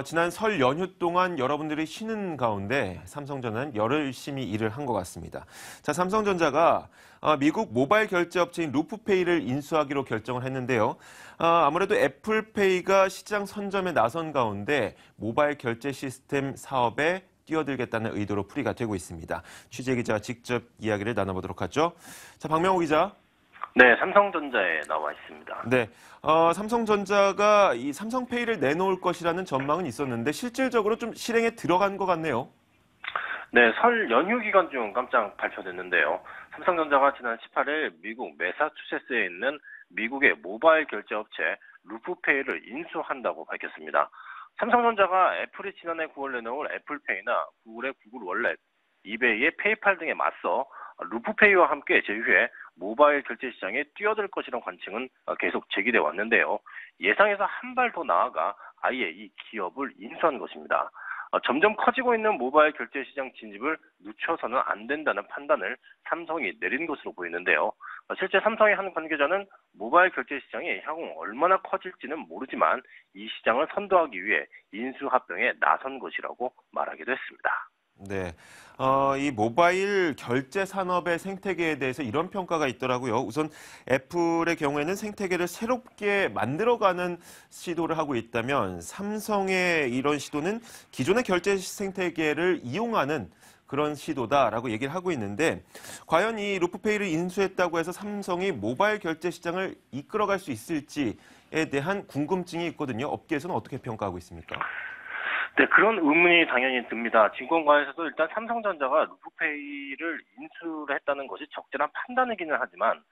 지난 설 연휴 동안 여러분들이 쉬는 가운데 삼성전자는 열심히 일을 한 것 같습니다. 자, 삼성전자가 미국 모바일 결제 업체인 루프페이를 인수하기로 결정을 했는데요. 아무래도 애플페이가 시장 선점에 나선 가운데 모바일 결제 시스템 사업에 뛰어들겠다는 의도로 풀이가 되고 있습니다. 취재 기자가 직접 이야기를 나눠보도록 하죠. 자, 박명호 기자. 네, 삼성전자에 나와 있습니다. 네, 삼성전자가 이 삼성페이를 내놓을 것이라는 전망은 있었는데 실질적으로 좀 실행에 들어간 것 같네요. 네, 설 연휴 기간 중 깜짝 발표됐는데요. 삼성전자가 지난 18일 미국 매사추세츠에 있는 미국의 모바일 결제 업체 루프페이를 인수한다고 밝혔습니다. 삼성전자가 애플이 지난해 9월 내놓을 애플페이나 구글의 구글 월렛, 이베이의 페이팔 등에 맞서 루프페이와 함께 제휴해 모바일 결제 시장에 뛰어들 것이라는 관측은 계속 제기돼 왔는데요. 예상에서 한 발 더 나아가 아예 이 기업을 인수한 것입니다. 점점 커지고 있는 모바일 결제 시장 진입을 늦춰서는 안 된다는 판단을 삼성이 내린 것으로 보이는데요. 실제 삼성의 한 관계자는 모바일 결제 시장이 향후 얼마나 커질지는 모르지만 이 시장을 선도하기 위해 인수합병에 나선 것이라고 말하기도 했습니다. 네, 이 모바일 결제 산업의 생태계에 대해서 이런 평가가 있더라고요. 우선 애플의 경우에는 생태계를 새롭게 만들어가는 시도를 하고 있다면 삼성의 이런 시도는 기존의 결제 생태계를 이용하는 그런 시도다라고 얘기를 하고 있는데 과연 이 루프페이를 인수했다고 해서 삼성이 모바일 결제 시장을 이끌어갈 수 있을지에 대한 궁금증이 있거든요. 업계에서는 어떻게 평가하고 있습니까? 네, 그런 의문이 당연히 듭니다. 증권가에서도 일단 삼성전자가 루프페이를 인수를 했다는 것이 적절한 판단이기는 하지만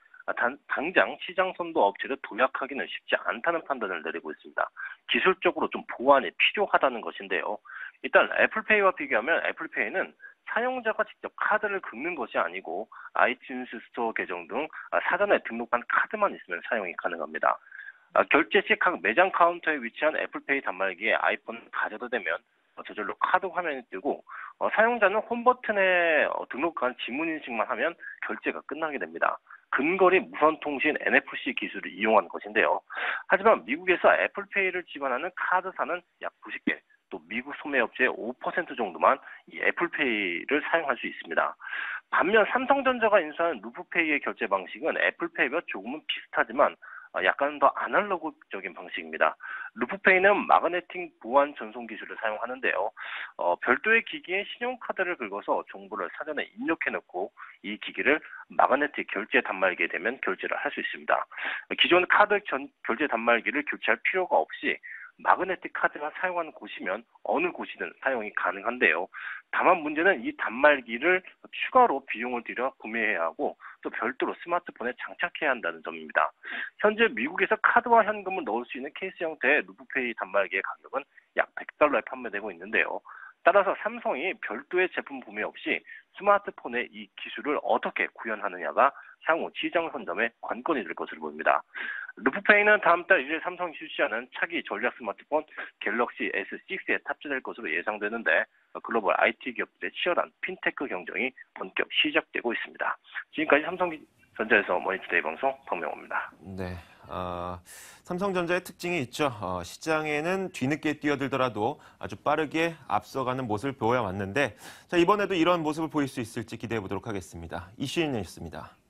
당장 시장 선도 업체를 도약하기는 쉽지 않다는 판단을 내리고 있습니다. 기술적으로 좀 보완이 필요하다는 것인데요. 일단 애플페이와 비교하면 애플페이는 사용자가 직접 카드를 긁는 것이 아니고 아이튠스 스토어 계정 등 사전에 등록한 카드만 있으면 사용이 가능합니다. 결제 시 각 매장 카운터에 위치한 애플페이 단말기에 아이폰을 가져다 대면 저절로 카드 화면이 뜨고 사용자는 홈 버튼에 등록한 지문 인식만 하면 결제가 끝나게 됩니다. 근거리 무선통신 NFC 기술을 이용한 것인데요. 하지만 미국에서 애플페이를 지원하는 카드사는 약 90개, 또 미국 소매업체의 5% 정도만 이 애플페이를 사용할 수 있습니다. 반면 삼성전자가 인수한 루프페이의 결제 방식은 애플페이와 조금은 비슷하지만 약간 더 아날로그적인 방식입니다. 루프페이는 마그네틱 보안 전송 기술을 사용하는데요. 별도의 기기에 신용카드를 긁어서 정보를 사전에 입력해놓고 이 기기를 마그네틱 결제 단말기에 대면 결제를 할 수 있습니다. 기존 카드 결제 단말기를 교체할 필요가 없이 마그네틱 카드가 사용하는 곳이면 어느 곳이든 사용이 가능한데요. 다만 문제는 이 단말기를 추가로 비용을 들여 구매해야 하고 또 별도로 스마트폰에 장착해야 한다는 점입니다. 현재 미국에서 카드와 현금을 넣을 수 있는 케이스 형태의 루프페이 단말기의 가격은 약 $100에 판매되고 있는데요. 따라서 삼성이 별도의 제품 구매 없이 스마트폰에 이 기술을 어떻게 구현하느냐가 향후 시장 선점의 관건이 될 것으로 보입니다. 루프페이는 다음 달 1일 삼성이 출시하는 차기 전략 스마트폰 갤럭시 S6에 탑재될 것으로 예상되는데 글로벌 IT 기업들의 치열한 핀테크 경쟁이 본격 시작되고 있습니다. 지금까지 삼성전자에서 머니투데이 방송 박명호입니다. 네, 삼성전자의 특징이 있죠. 시장에는 뒤늦게 뛰어들더라도 아주 빠르게 앞서가는 모습을 보여왔는데 자, 이번에도 이런 모습을 보일 수 있을지 기대해 보도록 하겠습니다. 이슈인이었습니다.